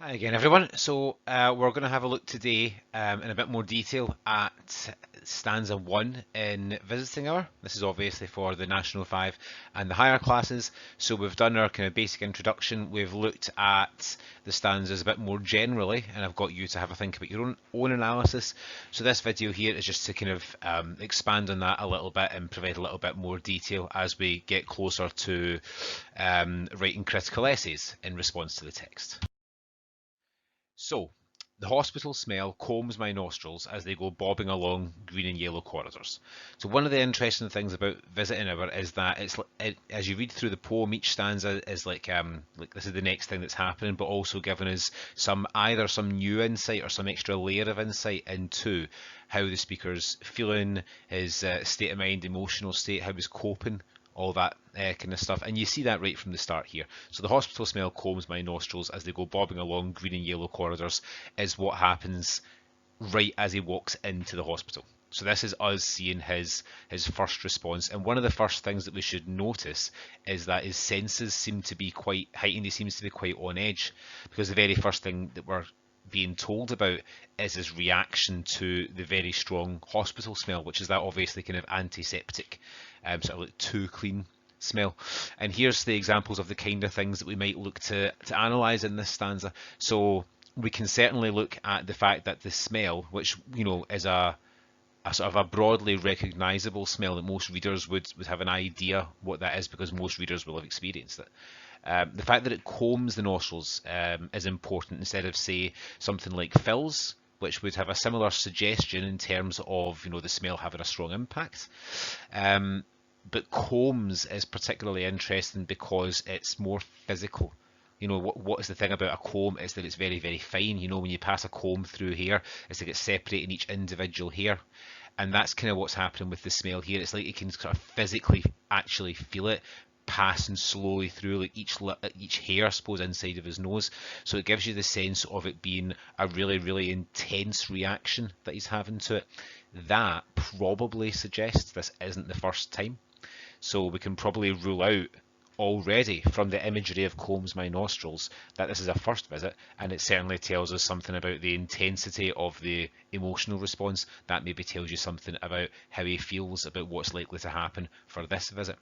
Hi again, everyone. We're going to have a look today in a bit more detail at stanza 1 in visiting hour. This is obviously for the National 5 and the higher classes. So we've done our kind of basic introduction. We've looked at the stanzas a bit more generally, and I've got you to have a think about your own analysis. So this video here is just to kind of expand on that a little bit and provide a little bit more detail as we get closer to writing critical essays in response to the text. So, the hospital smell combs my nostrils as they go bobbing along green and yellow corridors. So one of the interesting things about visiting hour is that as you read through the poem, each stanza is like this is the next thing that's happening, but also giving us either some new insight or some extra layer of insight into how the speaker's feeling, his state of mind, emotional state, how he's coping, all that kind of stuff. And you see that right from the start here. So the hospital smell combs my nostrils as they go bobbing along green and yellow corridors is what happens right as he walks into the hospital. So this is us seeing his first response. And one of the first things that we should notice is that his senses seem to be quite heightened. He seems to be quite on edge, because the very first thing that we're being told about is his reaction to the very strong hospital smell, which is that obviously kind of antiseptic, sort of like too clean smell. And here's the examples of the kind of things that we might look to analyze in this stanza. So we can certainly look at the fact that the smell, which is a sort of a broadly recognizable smell that most readers would have an idea what that is, because most readers will have experienced it. The fact that it combs the nostrils is important, instead of, say, something like fills, which would have a similar suggestion in terms of the smell having a strong impact. But combs is particularly interesting because it's more physical. What is the thing about a comb is that it's very, very fine. When you pass a comb through here, it's like it's separating each individual hair. And that's kind of what's happening with the smell here. It's like you can sort of physically actually feel it passing slowly through, like each hair, I suppose, inside of his nose. So it gives you the sense of it being a really, really intense reaction that he's having to it. That probably suggests this isn't the first time. So we can probably rule out already from the imagery of combs my nostrils that this is a first visit, and it certainly tells us something about the intensity of the emotional response. That maybe tells you something about how he feels about what's likely to happen for this visit.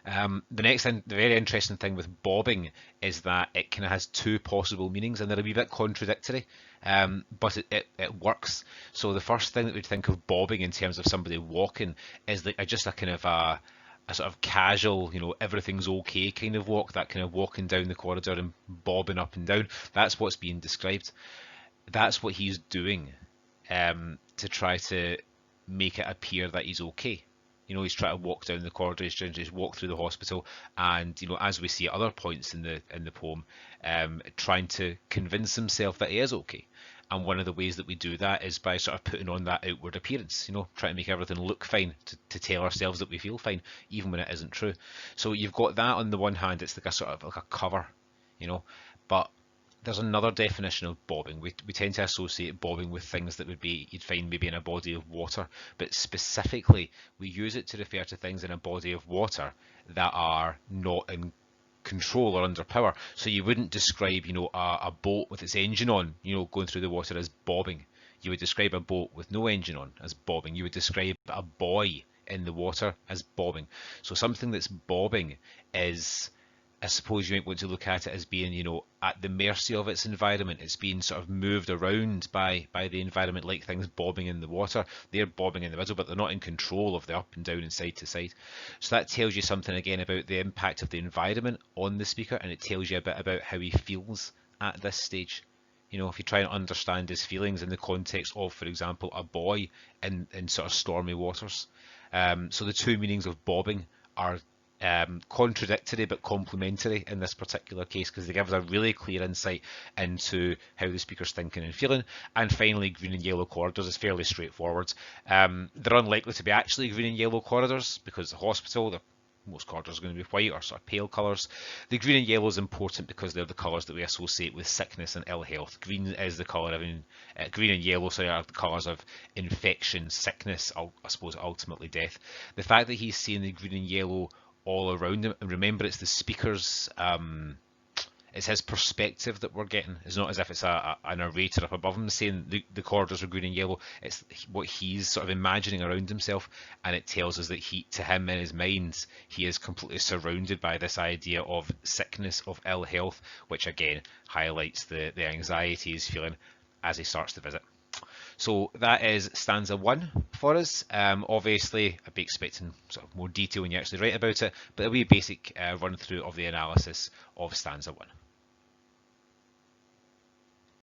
The very interesting thing with bobbing is that it kind of has two possible meanings, and they're a wee bit contradictory, but it works. So the first thing that we'd think of bobbing in terms of somebody walking is like just a kind of a sort of casual, everything's okay kind of walk, that kind of walking down the corridor and bobbing up and down. That's what's being described. That's what he's doing to try to make it appear that he's okay. He's trying to walk down the corridor, he's trying to just walk through the hospital, and as we see at other points in the poem, trying to convince himself that he is okay. And one of the ways that we do that is by sort of putting on that outward appearance, trying to make everything look fine, to tell ourselves that we feel fine, even when it isn't true. So you've got that on the one hand, it's like a sort of like a cover, but there's another definition of bobbing. We tend to associate bobbing with things that you'd find maybe in a body of water, but specifically we use it to refer to things in a body of water that are not in control or under power. So you wouldn't describe, a boat with its engine on, going through the water as bobbing. You would describe a boat with no engine on as bobbing. You would describe a buoy in the water as bobbing. So something that's bobbing is, I suppose you might want to look at it as being, at the mercy of its environment. It's being sort of moved around by the environment, like things bobbing in the water. They're bobbing in the middle, but they're not in control of the up and down and side to side. So that tells you something again about the impact of the environment on the speaker, and it tells you a bit about how he feels at this stage. If you try and understand his feelings in the context of, for example, a buoy in sort of stormy waters. So the two meanings of bobbing are contradictory but complementary in this particular case, because they give us a really clear insight into how the speaker's thinking and feeling. And finally, green and yellow corridors is fairly straightforward. They're unlikely to be actually green and yellow corridors, because the hospital, most corridors are going to be white or sort of pale colours. The green and yellow is important because they're the colours that we associate with sickness and ill health. Green is the colour of green and yellow, sorry, are the colours of infection, sickness, I suppose ultimately death. The fact that he's seeing the green and yellow all around him, and remember it's the speaker's It's his perspective that we're getting. It's not as if it's a narrator up above him saying the corridors are green and yellow. It's what he's sort of imagining around himself, and it tells us that to him in his mind, he is completely surrounded by this idea of sickness, of ill health, which again highlights the anxiety he's feeling as he starts to visit. So that is stanza 1 for us. Obviously, I'd be expecting sort of more detail when you actually write about it, but a wee basic run through of the analysis of stanza 1.